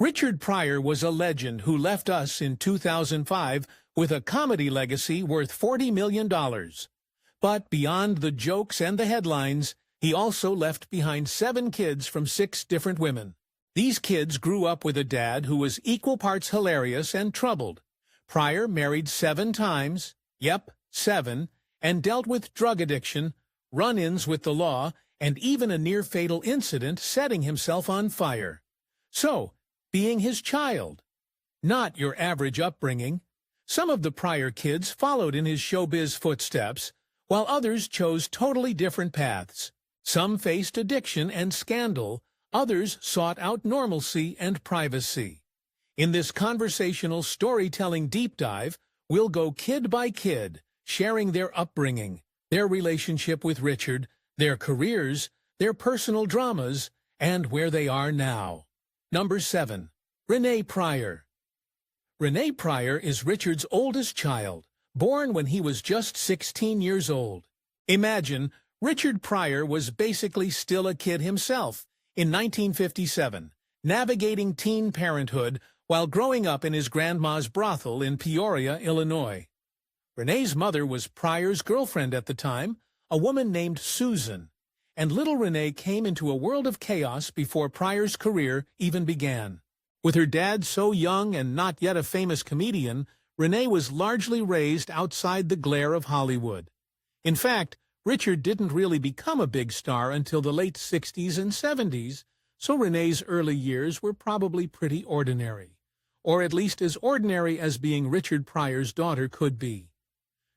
Richard Pryor was a legend who left us in 2005 with a comedy legacy worth $40 million. But beyond the jokes and the headlines, he also left behind 7 kids from 6 different women. These kids grew up with a dad who was equal parts hilarious and troubled. Pryor married 7 times, yep, 7, and dealt with drug addiction, run-ins with the law, and even a near-fatal incident setting himself on fire. So, being his child, not your average upbringing. Some of the Pryor kids followed in his showbiz footsteps, while others chose totally different paths. Some faced addiction and scandal, others sought out normalcy and privacy. In this conversational storytelling deep dive, we'll go kid by kid, sharing their upbringing, their relationship with Richard, their careers, their personal dramas, and where they are now. Number 7. Renee Pryor. Renee Pryor is Richard's oldest child, born when he was just 16 years old. Imagine, Richard Pryor was basically still a kid himself in 1957, navigating teen parenthood while growing up in his grandma's brothel in Peoria, Illinois. Renee's mother was Pryor's girlfriend at the time, a woman named Susan, and little Renee came into a world of chaos before Pryor's career even began. With her dad so young and not yet a famous comedian, Renee was largely raised outside the glare of Hollywood. In fact, Richard didn't really become a big star until the late 60s and 70s, so Renee's early years were probably pretty ordinary, or at least as ordinary as being Richard Pryor's daughter could be.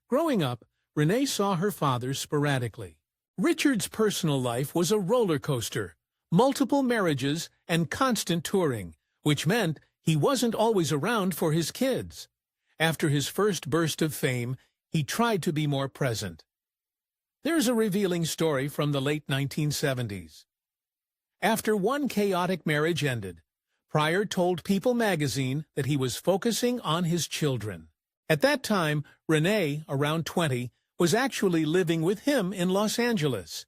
Growing up, Renee saw her father sporadically. Richard's personal life was a roller coaster, multiple marriages, and constant touring, which meant he wasn't always around for his kids. After his first burst of fame, he tried to be more present. There's a revealing story from the late 1970s. After one chaotic marriage ended, Pryor told People magazine that he was focusing on his children. At that time, Renee, around 20, was actually living with him in Los Angeles.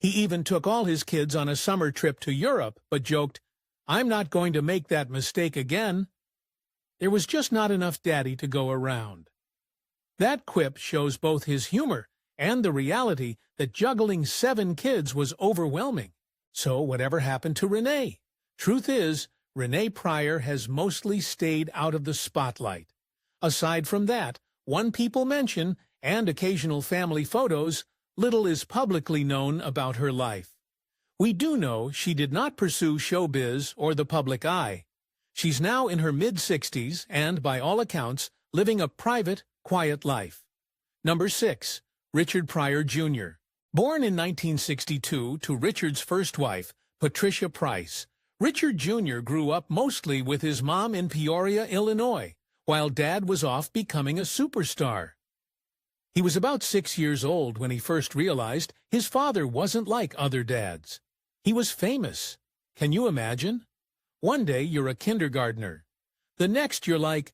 He even took all his kids on a summer trip to Europe, but joked, "I'm not going to make that mistake again." There was just not enough daddy to go around. That quip shows both his humor and the reality that juggling 7 kids was overwhelming. So whatever happened to Renee? Truth is, Renee Pryor has mostly stayed out of the spotlight. Aside from that, one People mention and occasional family photos, little is publicly known about her life. We do know she did not pursue showbiz or the public eye. She's now in her mid-60s and, by all accounts, living a private, quiet life. Number 6. Richard Pryor, Jr. Born in 1962 to Richard's first wife, Patricia Price, Richard Jr. grew up mostly with his mom in Peoria, Illinois, while Dad was off becoming a superstar. He was about 6 years old when he first realized his father wasn't like other dads. He was famous. Can you imagine? One day you're a kindergartner. The next you're like,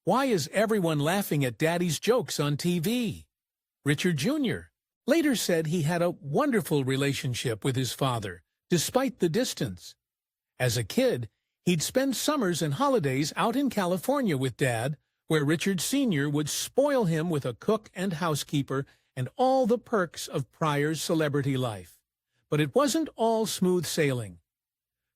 "Why is everyone laughing at Daddy's jokes on TV?" Richard Jr. later said he had a wonderful relationship with his father, despite the distance. As a kid, he'd spend summers and holidays out in California with Dad, where Richard Sr. would spoil him with a cook and housekeeper and all the perks of Pryor's celebrity life. But it wasn't all smooth sailing.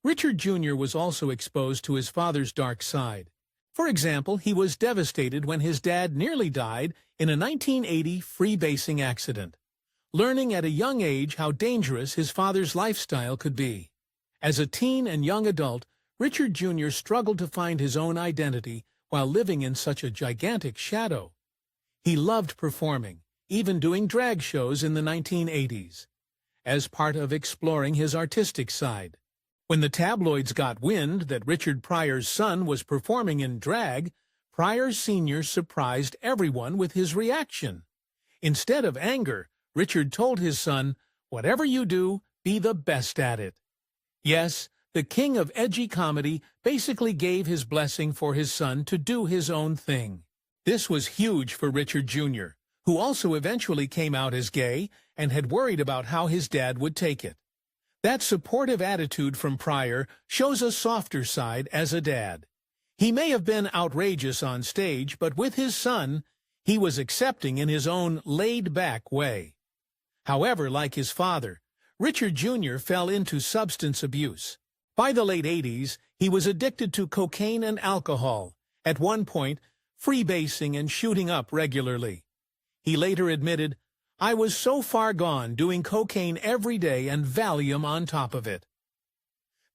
Richard Jr. was also exposed to his father's dark side. For example, he was devastated when his dad nearly died in a 1980 freebasing accident, learning at a young age how dangerous his father's lifestyle could be. As a teen and young adult, Richard Jr. struggled to find his own identity while living in such a gigantic shadow. He loved performing, even doing drag shows in the 1980s, as part of exploring his artistic side. When the tabloids got wind that Richard Pryor's son was performing in drag, Pryor Sr. surprised everyone with his reaction. Instead of anger, Richard told his son, "Whatever you do, be the best at it." Yes, the king of edgy comedy basically gave his blessing for his son to do his own thing. This was huge for Richard Jr., who also eventually came out as gay and had worried about how his dad would take it. That supportive attitude from Pryor shows a softer side as a dad. He may have been outrageous on stage, but with his son, he was accepting in his own laid-back way. However, like his father, Richard Jr. fell into substance abuse. By the late 80s, he was addicted to cocaine and alcohol, at one point freebasing and shooting up regularly. He later admitted, "I was so far gone doing cocaine every day and Valium on top of it."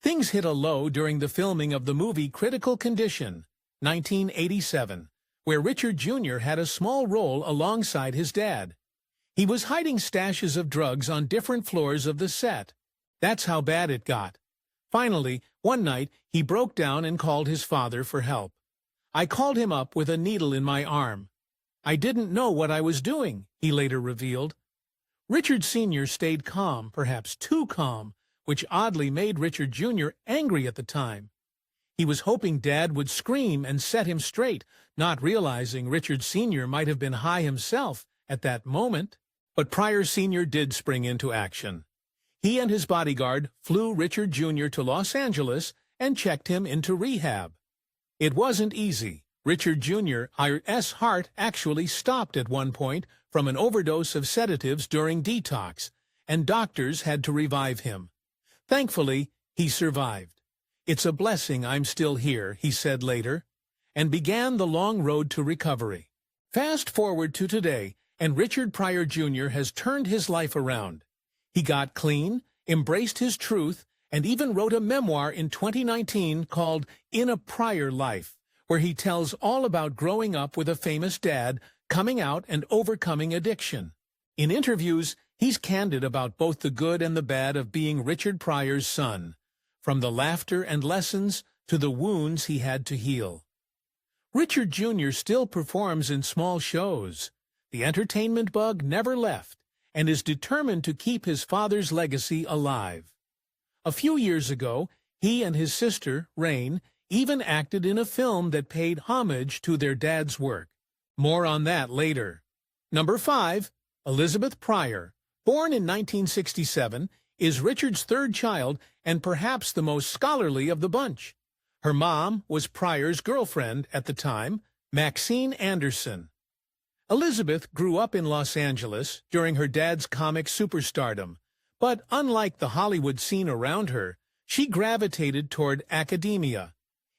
Things hit a low during the filming of the movie Critical Condition, 1987, where Richard Jr. had a small role alongside his dad. He was hiding stashes of drugs on different floors of the set. That's how bad it got. Finally, one night, he broke down and called his father for help. "I called him up with a needle in my arm. I didn't know what I was doing," he later revealed. Richard Sr. stayed calm, perhaps too calm, which oddly made Richard Jr. angry at the time. He was hoping Dad would scream and set him straight, not realizing Richard Sr. might have been high himself at that moment. But Pryor Sr. did spring into action. He and his bodyguard flew Richard Jr. to Los Angeles and checked him into rehab. It wasn't easy. Richard Jr.'s heart actually stopped at one point from an overdose of sedatives during detox, and doctors had to revive him. Thankfully, he survived. "It's a blessing I'm still here," he said later, and began the long road to recovery. Fast forward to today, and Richard Pryor Jr. has turned his life around. He got clean, embraced his truth, and even wrote a memoir in 2019 called In a Pryor Life, where he tells all about growing up with a famous dad, coming out and overcoming addiction. In interviews, he's candid about both the good and the bad of being Richard Pryor's son, from the laughter and lessons to the wounds he had to heal. Richard Jr. still performs in small shows. The entertainment bug never left and is determined to keep his father's legacy alive. A few years ago, he and his sister, Rain, even acted in a film that paid homage to their dad's work. More on that later. Number 5, Elizabeth Pryor, born in 1967, is Richard's third child and perhaps the most scholarly of the bunch. Her mom was Pryor's girlfriend at the time, Maxine Anderson. Elizabeth grew up in Los Angeles during her dad's comic superstardom, but unlike the Hollywood scene around her, she gravitated toward academia.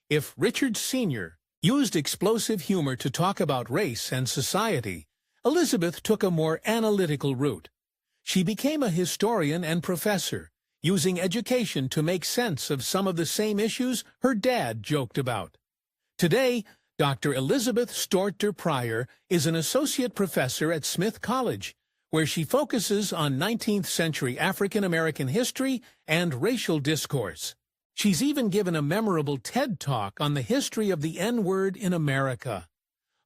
If Richard Sr. used explosive humor to talk about race and society, Elizabeth took a more analytical route. She became a historian and professor, using education to make sense of some of the same issues her dad joked about. Today, Dr. Elizabeth Storter Pryor is an associate professor at Smith College, where she focuses on 19th-century African-American history and racial discourse. She's even given a memorable TED Talk on the history of the N-word in America.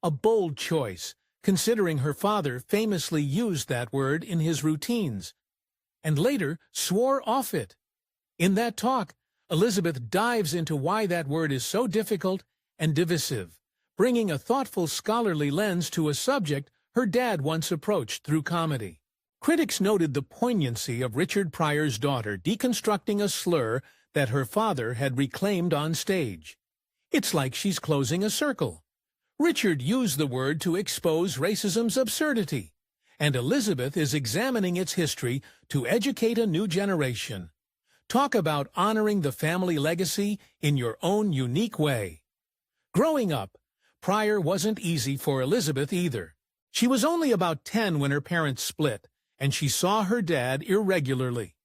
A bold choice, considering her father famously used that word in his routines, and later swore off it. In that talk, Elizabeth dives into why that word is so difficult and divisive, bringing a thoughtful scholarly lens to a subject her dad once approached through comedy. Critics noted the poignancy of Richard Pryor's daughter deconstructing a slur that her father had reclaimed on stage. It's like she's closing a circle. Richard used the word to expose racism's absurdity, and Elizabeth is examining its history to educate a new generation. Talk about honoring the family legacy in your own unique way. Growing up, Pryor wasn't easy for Elizabeth either. She was only about 10 when her parents split, and she saw her dad irregularly.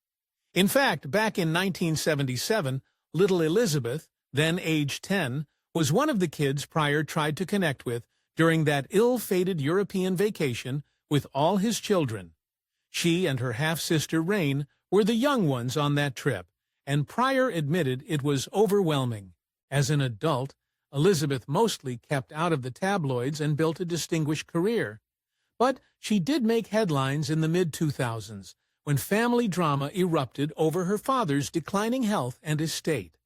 In fact, back in 1977, little Elizabeth, then age 10, was one of the kids Pryor tried to connect with during that ill-fated European vacation with all his children. She and her half-sister Rain were the young ones on that trip, and Pryor admitted it was overwhelming. As an adult, Elizabeth mostly kept out of the tabloids and built a distinguished career. But she did make headlines in the mid-2000s, when family drama erupted over her father's declining health and estate.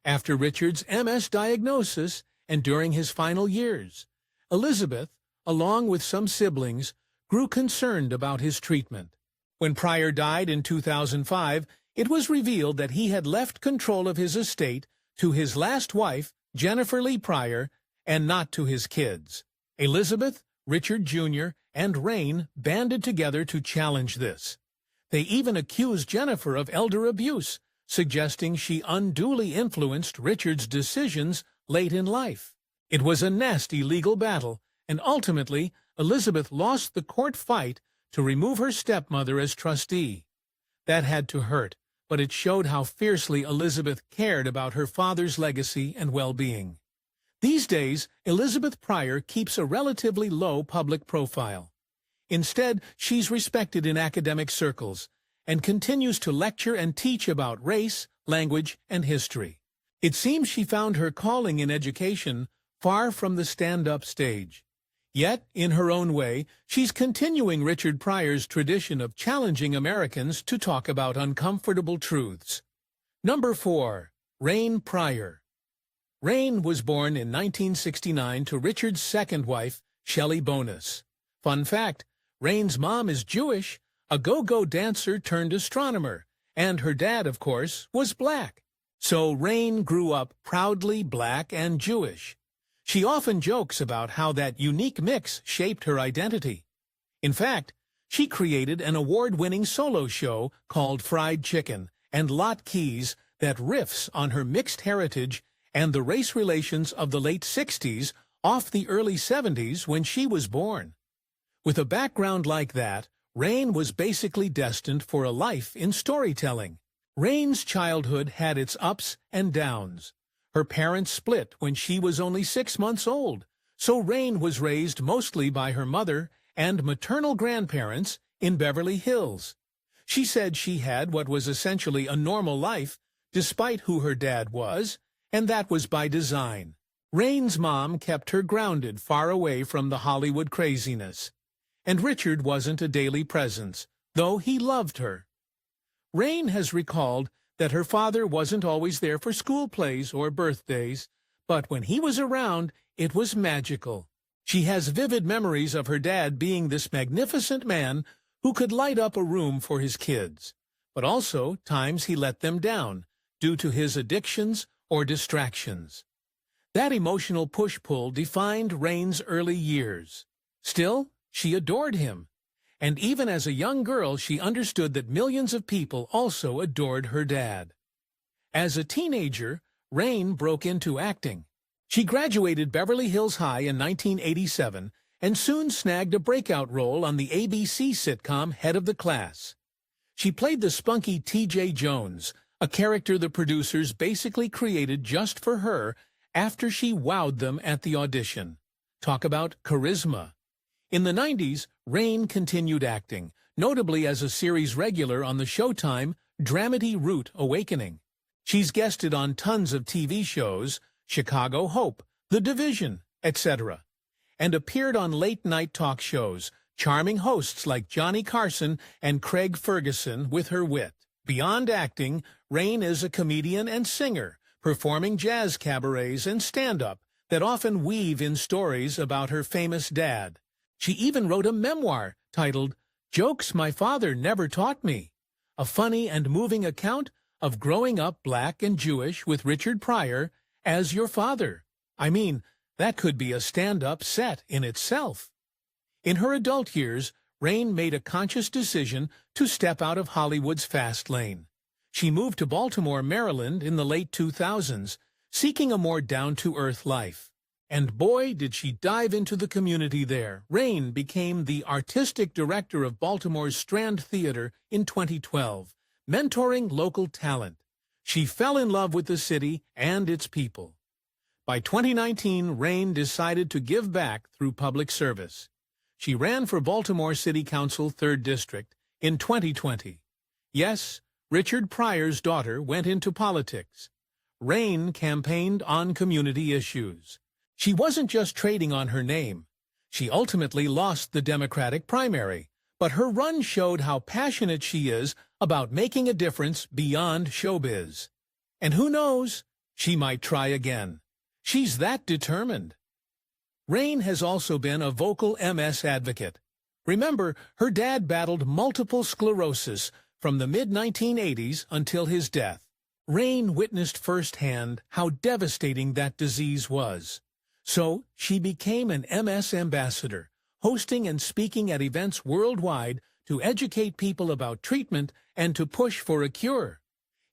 After Richard's MS diagnosis and during his final years, Elizabeth, along with some siblings, grew concerned about his treatment. When Pryor died in 2005, It was revealed that he had left control of his estate to his last wife, Jennifer Lee Pryor, and not to his kids. Elizabeth, Richard Jr., and Rain banded together to challenge this. They even accused Jennifer of elder abuse, suggesting she unduly influenced Richard's decisions late in life. It was a nasty legal battle, and ultimately, Elizabeth lost the court fight to remove her stepmother as trustee. That had to hurt, but it showed how fiercely Elizabeth cared about her father's legacy and well-being. These days, Elizabeth Pryor keeps a relatively low public profile. Instead, she's respected in academic circles and continues to lecture and teach about race, language, and history. It seems she found her calling in education far from the stand-up stage. Yet, in her own way, she's continuing Richard Pryor's tradition of challenging Americans to talk about uncomfortable truths. Number 4. Rain Pryor. Rain was born in 1969 to Richard's second wife, Shelley Bonus. Fun fact, Rain's mom is Jewish, a go-go dancer turned astronomer, and her dad, of course, was black. So Rain grew up proudly black and Jewish. She often jokes about how that unique mix shaped her identity. In fact, she created an award-winning solo show called Fried Chicken and Lot Keys that riffs on her mixed heritage and the race relations of the late 60s off the early 70s when she was born. With a background like that, Rain was basically destined for a life in storytelling. Rain's childhood had its ups and downs. Her parents split when she was only 6 months old, so Rain was raised mostly by her mother and maternal grandparents in Beverly Hills. She said she had what was essentially a normal life, despite who her dad was, and that was by design. Rain's mom kept her grounded far away from the Hollywood craziness. And Richard wasn't a daily presence, though he loved her. Rain has recalled that her father wasn't always there for school plays or birthdays, but when he was around, it was magical. She has vivid memories of her dad being this magnificent man who could light up a room for his kids, but also times he let them down due to his addictions or distractions. That emotional push-pull defined Rain's early years. Still, she adored him, and even as a young girl she understood that millions of people also adored her dad. As a teenager, Rain broke into acting. She graduated Beverly Hills High in 1987 and soon snagged a breakout role on the ABC sitcom Head of the Class. She played the spunky T.J. Jones, a character the producers basically created just for her after she wowed them at the audition. Talk about charisma. In the 90s, Rain continued acting, notably as a series regular on the Showtime Dramedy Root Awakening. She's guested on tons of TV shows, Chicago Hope, The Division, etc., and appeared on late-night talk shows, charming hosts like Johnny Carson and Craig Ferguson with her wit. Beyond acting, Rain is a comedian and singer, performing jazz cabarets and stand-up that often weave in stories about her famous dad. She even wrote a memoir titled Jokes My Father Never Taught Me, a funny and moving account of growing up black and Jewish with Richard Pryor as your father. I mean, that could be a stand-up set in itself. In her adult years, Rain made a conscious decision to step out of Hollywood's fast lane. She moved to Baltimore, Maryland in the late 2000s, seeking a more down-to-earth life. And boy, did she dive into the community there. Rain became the artistic director of Baltimore's Strand Theater in 2012, mentoring local talent. She fell in love with the city and its people. By 2019, Rain decided to give back through public service. She ran for Baltimore City Council 3rd District in 2020. Yes, Richard Pryor's daughter went into politics. Rain campaigned on community issues. She wasn't just trading on her name. She ultimately lost the Democratic primary, but her run showed how passionate she is about making a difference beyond showbiz. And who knows, she might try again. She's that determined. Rain has also been a vocal MS advocate. Remember, her dad battled multiple sclerosis, from the mid-1980s until his death. Rain witnessed firsthand how devastating that disease was. So she became an MS ambassador, hosting and speaking at events worldwide to educate people about treatment and to push for a cure.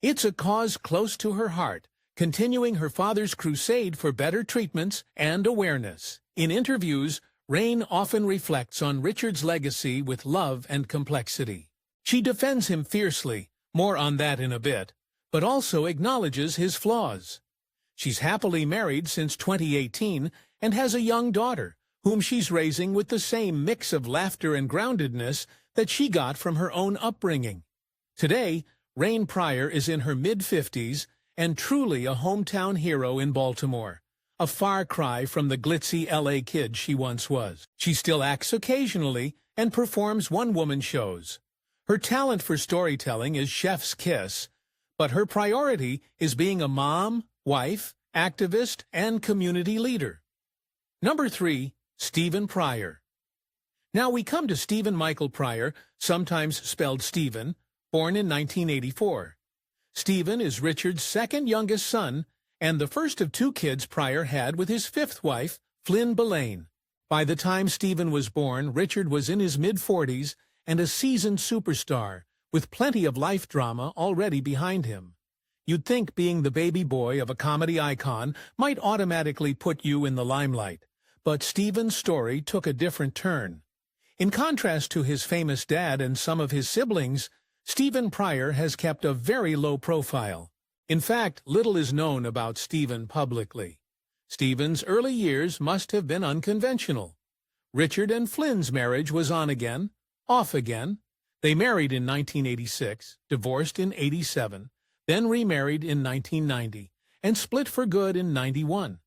It's a cause close to her heart, continuing her father's crusade for better treatments and awareness. In interviews, Rain often reflects on Richard's legacy with love and complexity. She defends him fiercely, more on that in a bit, but also acknowledges his flaws. She's happily married since 2018 and has a young daughter, whom she's raising with the same mix of laughter and groundedness that she got from her own upbringing. Today, Rain Pryor is in her mid-50s and truly a hometown hero in Baltimore, a far cry from the glitzy LA kid she once was. She still acts occasionally and performs one-woman shows. Her talent for storytelling is chef's kiss, but her priority is being a mom, wife, activist, and community leader. Number 3. Stephen Pryor. Now we come to Stephen Michael Pryor, sometimes spelled Stephen, born in 1984. Stephen is Richard's second youngest son and the first of 2 kids Pryor had with his 5th wife, Flynn Belaine. By the time Stephen was born, Richard was in his mid-40s and a seasoned superstar, with plenty of life drama already behind him. You'd think being the baby boy of a comedy icon might automatically put you in the limelight, but Stephen's story took a different turn. In contrast to his famous dad and some of his siblings, Stephen Pryor has kept a very low profile. In fact, little is known about Stephen publicly. Stephen's early years must have been unconventional. Richard and Flynn's marriage was on again, off again. They married in 1986, divorced in 87, then remarried in 1990, and split for good in 91.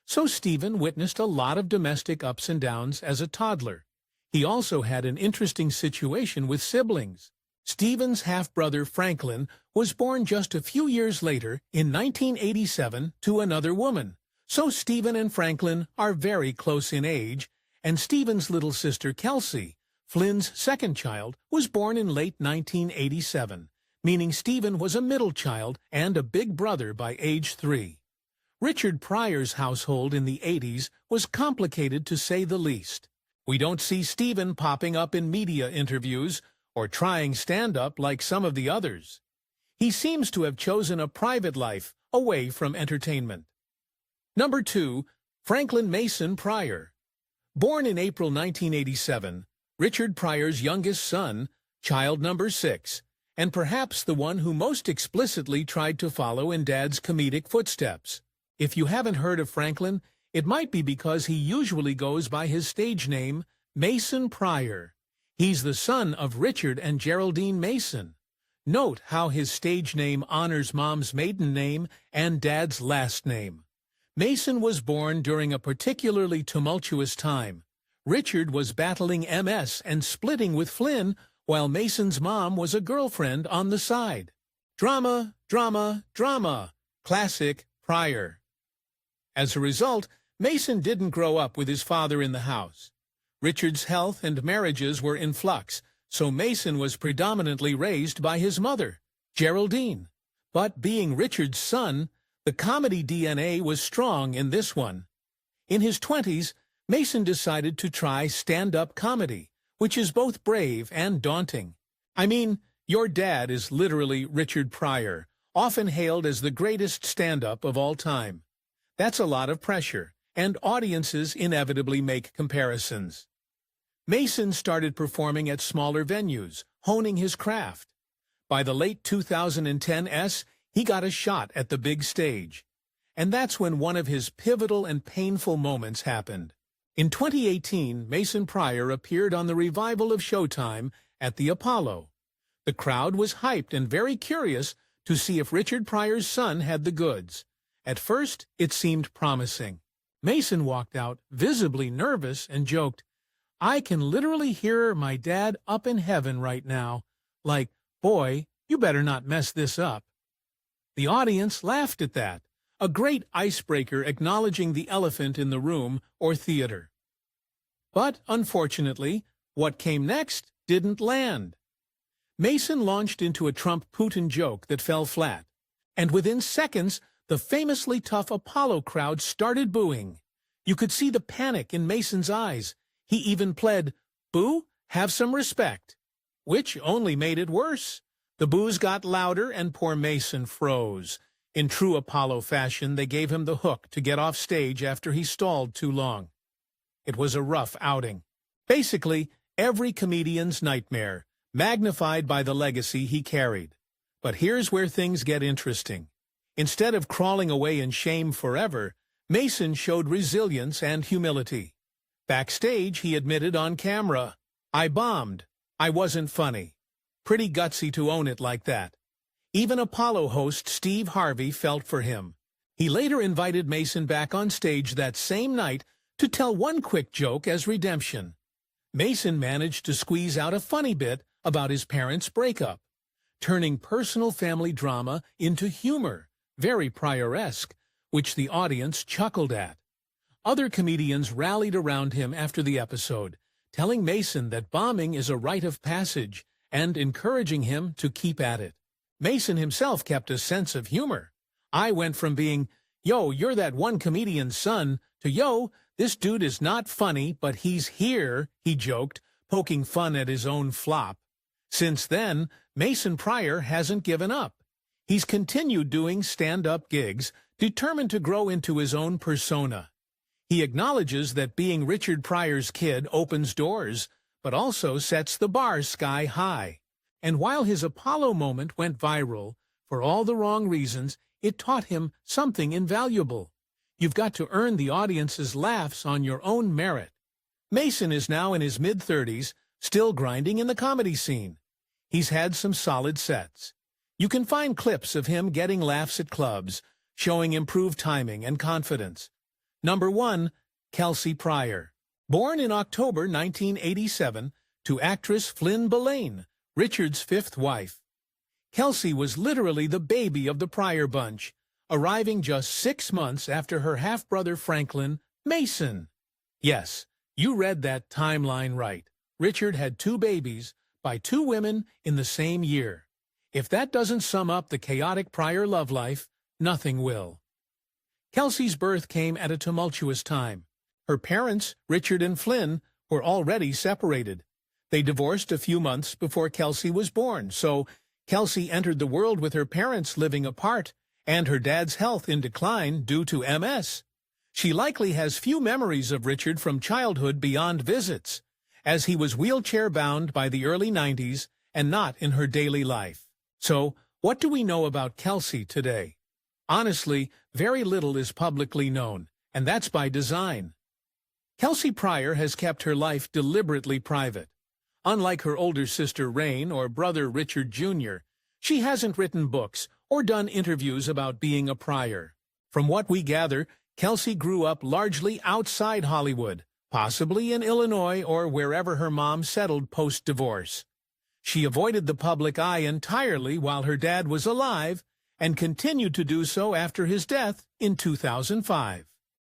So Stephen witnessed a lot of domestic ups and downs as a toddler. He also had an interesting situation with siblings. Stephen's half-brother Franklin was born just a few years later in 1987 to another woman. So Stephen and Franklin are very close in age, and Stephen's little sister Kelsey, Flynn's second child, was born in late 1987, meaning Stephen was a middle child and a big brother by age 3. Richard Pryor's household in the 80s was complicated to say the least. We don't see Stephen popping up in media interviews or trying stand-up like some of the others. He seems to have chosen a private life away from entertainment. Number 2. Franklin Mason Pryor. Born in April 1987, Richard Pryor's youngest son, child number 6, and perhaps the one who most explicitly tried to follow in Dad's comedic footsteps. If you haven't heard of Franklin, it might be because he usually goes by his stage name, Mason Pryor. He's the son of Richard and Geraldine Mason. Note how his stage name honors Mom's maiden name and Dad's last name. Mason was born during a particularly tumultuous time. Richard was battling MS and splitting with Flynn, while Mason's mom was a girlfriend on the side. Drama, drama, drama. Classic Pryor. As a result, Mason didn't grow up with his father in the house. Richard's health and marriages were in flux, so Mason was predominantly raised by his mother, Geraldine. But being Richard's son, the comedy DNA was strong in this one. In his 20s, Mason decided to try stand-up comedy, which is both brave and daunting. I mean, your dad is literally Richard Pryor, often hailed as the greatest stand-up of all time. That's a lot of pressure, and audiences inevitably make comparisons. Mason started performing at smaller venues, honing his craft. By the late 2010s, he got a shot at the big stage. And that's when one of his pivotal and painful moments happened. In 2018, Mason Pryor appeared on the revival of Showtime at the Apollo. The crowd was hyped and very curious to see if Richard Pryor's son had the goods. At first, it seemed promising. Mason walked out, visibly nervous, and joked, "I can literally hear my dad up in heaven right now. Like, boy, you better not mess this up." The audience laughed at that, a great icebreaker acknowledging the elephant in the room or theater. But, unfortunately, what came next didn't land. Mason launched into a Trump-Putin joke that fell flat, and within seconds, the famously tough Apollo crowd started booing. You could see the panic in Mason's eyes. He even pled, "Boo, have some respect," which only made it worse. The boos got louder and poor Mason froze. In true Apollo fashion, they gave him the hook to get off stage after he stalled too long. It was a rough outing. Basically, every comedian's nightmare, magnified by the legacy he carried. But here's where things get interesting. Instead of crawling away in shame forever, Mason showed resilience and humility. Backstage, he admitted on camera, "I bombed. I wasn't funny." Pretty gutsy to own it like that. Even Apollo host Steve Harvey felt for him. He later invited Mason back on stage that same night to tell one quick joke as redemption. Mason managed to squeeze out a funny bit about his parents' breakup, turning personal family drama into humor, very Pryor-esque, which the audience chuckled at. Other comedians rallied around him after the episode, telling Mason that bombing is a rite of passage and encouraging him to keep at it. Mason himself kept a sense of humor. "I went from being, 'Yo, you're that one comedian's son,' to 'Yo, this dude is not funny, but he's here,'" he joked, poking fun at his own flop. Since then, Mason Pryor hasn't given up. He's continued doing stand-up gigs, determined to grow into his own persona. He acknowledges that being Richard Pryor's kid opens doors, but also sets the bar sky high. And while his Apollo moment went viral, for all the wrong reasons, it taught him something invaluable. You've got to earn the audience's laughs on your own merit. Mason is now in his mid-30s, still grinding in the comedy scene. He's had some solid sets. You can find clips of him getting laughs at clubs, showing improved timing and confidence. Number 1, Kelsey Pryor. Born in October 1987 to actress Flynn Belaine, Richard's fifth wife. Kelsey was literally the baby of the Pryor bunch, arriving just 6 months after her half-brother Franklin, Mason. Yes, you read that timeline right. Richard had 2 babies by 2 women in the same year. If that doesn't sum up the chaotic Pryor love life, nothing will. Kelsey's birth came at a tumultuous time. Her parents, Richard and Flynn, were already separated. They divorced a few months before Kelsey was born, so Kelsey entered the world with her parents living apart and her dad's health in decline due to MS. She likely has few memories of Richard from childhood beyond visits, as he was wheelchair-bound by the early 90s and not in her daily life. So, what do we know about Kelsey today? Honestly, very little is publicly known, and that's by design. Kelsey Pryor has kept her life deliberately private. Unlike her older sister Rain or brother Richard Jr., she hasn't written books or done interviews about being a Pryor. From what we gather, Kelsey grew up largely outside Hollywood, possibly in Illinois or wherever her mom settled post-divorce. She avoided the public eye entirely while her dad was alive and continued to do so after his death in 2005.